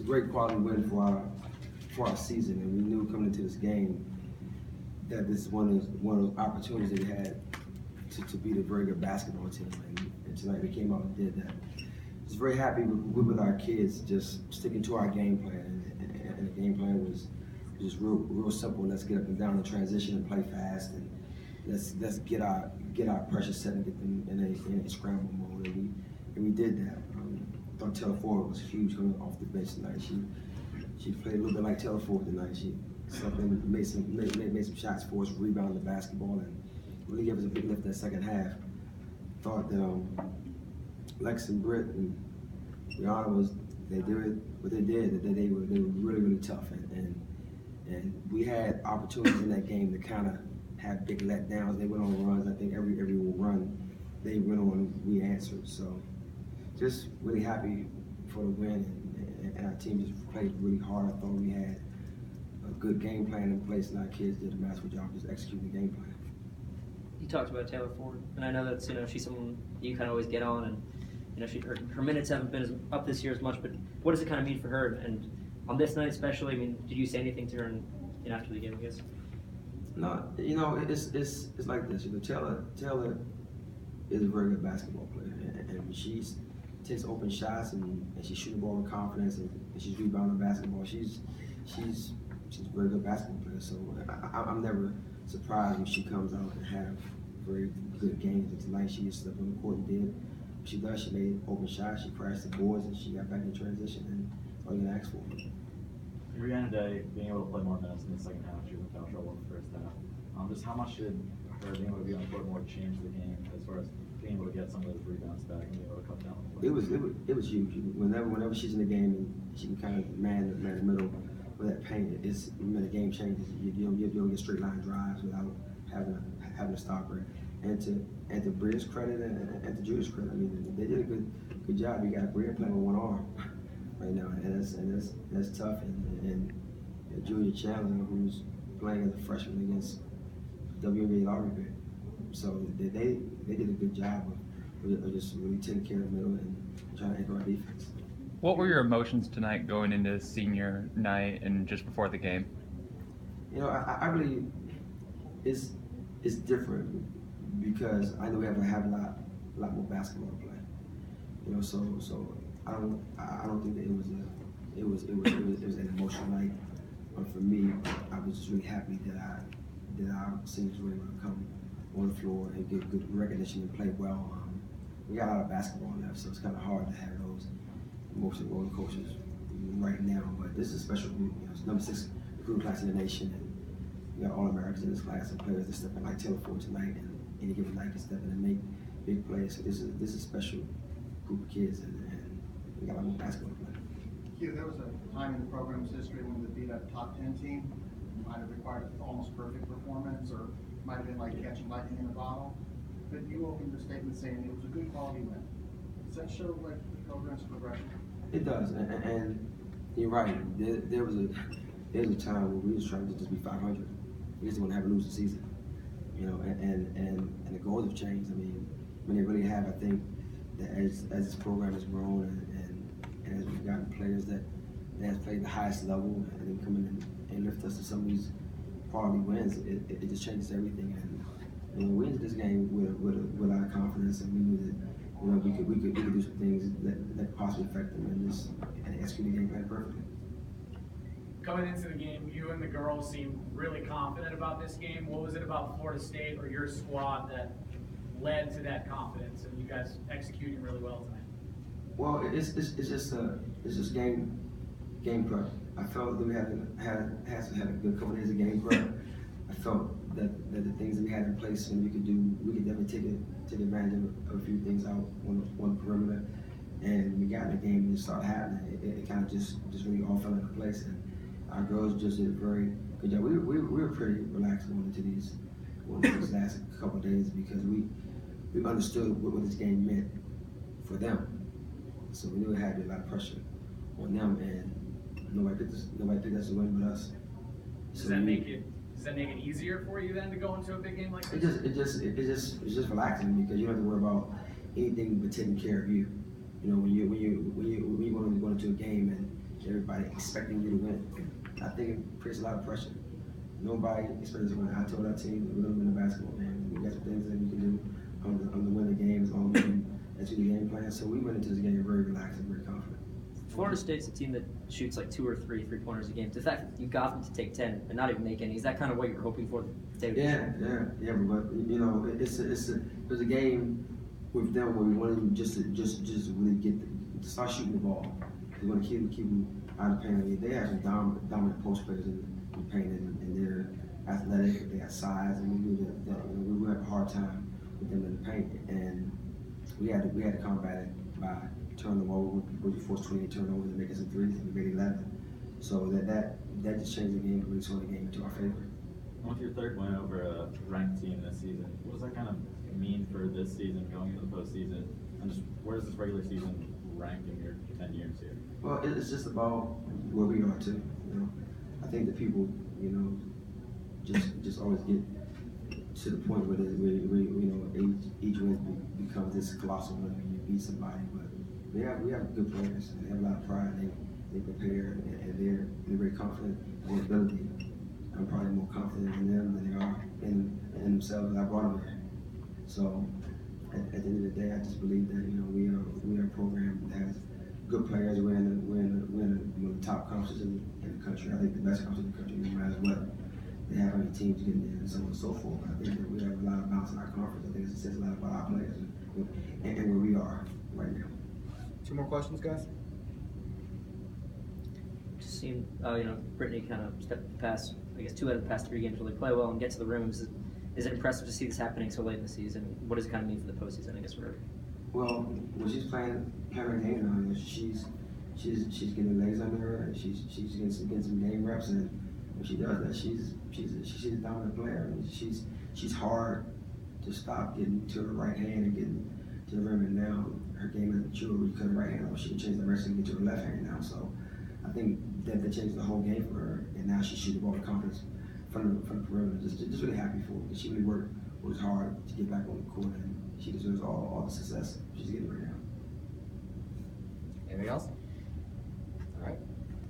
a great quality win for our season, and we knew coming into this game that this is one of those opportunities that we had to beat a very good basketball team, and tonight we came out and did that. Just very happy with our kids just sticking to our game plan, and the game plan was just real simple. Let's get up and down the transition and play fast, and let's get our pressure set and get them in a scramble mode, and we did that. I thought Taylor Ford was huge coming off the bench tonight. She played a little bit like Taylor Ford tonight. She made some shots for us, rebounded the basketball, and really gave us a big lift that second half. Thought that Lex and Britt and Brianna they did what they did. That they were really tough, and we had opportunities in that game to kind of have big letdowns. They went on runs. I think every run they went on, we answered. So just really happy for the win, and our team just played really hard. I thought we had a good game plan in place, and our kids did a masterful job just executing the game plan. You talked about Taylor Ford, and I know that's she's someone you kind of always get on, and her minutes haven't been up this year as much. But what does it kind of mean for her? And on this night especially, I mean, did you say anything to her in after the game? I guess. No, it's like this. Taylor is a very good basketball player, and she takes open shots and she's shooting the ball with confidence, and she's rebounding the basketball. She's a very good basketball player. So I'm never surprised when she comes out and have very good games. And tonight she just stepped on the court and did what she does. She made open shots, she crashed the boards, and she got back in transition, and all you can ask for. Brianna Day being able to play more minutes in the second half, she was in foul trouble in the first half. Just how much did her being able to be on the court more change the game as far as being able to get some of those rebounds back and being able to cut down the play? It was huge. Whenever she's in the game and she can kind of man the middle with that paint, when the game changes. You don't get straight line drives without having to stop her. And to Bria's credit and to Judah's credit, I mean, they did a good job. You got Bria playing with one arm right now, and that's tough. And Julia Chandler, who's playing as a freshman against WNBA lottery pick. So they did a good job of just really taking care of the middle and trying to anchor our defense. What were your emotions tonight going into senior night and just before the game? I really it's different because I know we have a lot more basketball to play. So I don't think that it was an emotional night. But for me, I was just really happy that our seniors were able to come on the floor and get good recognition and play well. We got a lot of basketball left, so it's kind of hard to have those emotional roller coasters right now. But this is a special group. It's #6 recruiting class in the nation, and we got All-Americans in this class and players that step in like Taylor Ford tonight, and any given night can step in and make big plays. So this is a special group of kids, and we got a lot more basketball to play. Hugh, there was a time in the program's history when we beat a top 10 team. It might have required an almost perfect performance, or might have been like catching lightning in a bottle. But you opened the statement saying it was a good quality win. Does that show like the program's progression? It does, and you're right. There was a time where we was trying to just be 500. We just want to have a losing season, and the goals have changed. I mean, when they really have, I think that as this program has grown and as we've gotten players that has played the highest level and then come in and lift us to some of these quality wins, it just changes everything. And we entered this game with our confidence, and we knew that we could do some things that could possibly affect them and execute the game plan perfectly. Coming into the game, you and the girls seemed really confident about this game. What was it about Florida State or your squad that led to that confidence and you guys executing really well tonight? Well, it's just game prep. I felt that we had a good couple days of game prep. I felt that the things that we had in place and we could definitely take advantage of a few things out on the perimeter. And we got in the game and it started happening. It kind of just really all fell into place. And our girls just did a very good job. We were pretty relaxed going into these last couple of days because we understood what this game meant for them. So we knew it had to be a lot of pressure on them, and nobody picked us to win but us. Does that make it easier for you then to go into a big game like this? It's just relaxing because you don't have to worry about anything but taking care of you. When you go into a game and everybody expecting you to win. I think it creates a lot of pressure. Nobody expects to win. I told our team we're going to win the basketball game. We got some things that we can do on the win the game as long as we execute the game plan. So we went into this game very relaxed and very confident. Florida State's a team that shoots like 2 or 3 3-pointers a game. The fact that you got them to take 10 and not even make any, is that kind of what you were hoping for? Yeah. But you know, it was a game with them where we wanted them just to really get to start shooting the ball. We want to keep them out of paint. They have some dominant post players in the paint, and they're athletic. They got size, and we knew that you know, we would have a hard time with them in the paint, and we had to combat it by turning them over. We forced 28 turnovers and making some threes, and we made 11. So that just changed the game, really turned the game into our favor. With your third win over a ranked team this season, what does that kind of mean for this season going into the postseason? And just where does this regular season rank in your 10 years here? Well, it's just about where we are too. You know, I think that people, you know, just always get to the point where you know each win becomes this colossal win when you beat somebody. But we have good players and they have a lot of pride. They prepare and they're very confident in their ability. I'm probably more confident in them than they are in themselves, and I brought them here. So at the end of the day, I just believe that you know we are a program that has good players. We're in one of the top conferences in the country. I think the best conference in the country, no matter what they have, any teams getting there, and so on and so forth. I think that we have a lot of bounce in our conference. I think it says a lot about our players and where we are right now. 2 more questions, guys? Just seemed, you know, Brittany kind of stepped past, I guess, 2 out of the past 3 games really play well and get to the rim. Is it impressive to see this happening so late in the season? What does it kind of mean for the postseason, I guess, for her? Well, when she's playing her game now, she's getting legs under her, and she's getting some game reps, and when she does that, she's a dominant player. I mean, she's hard to stop getting to her right hand and getting to the rim, and now her game is mature. Where you cut her right hand off, she can change the direction and get to her left hand now. So I think that changed the whole game for her, and now she shoots the ball with confidence from the perimeter. Just really happy for her because she really worked hard to get back on the court, and she deserves all the success she's getting right now. Anything else?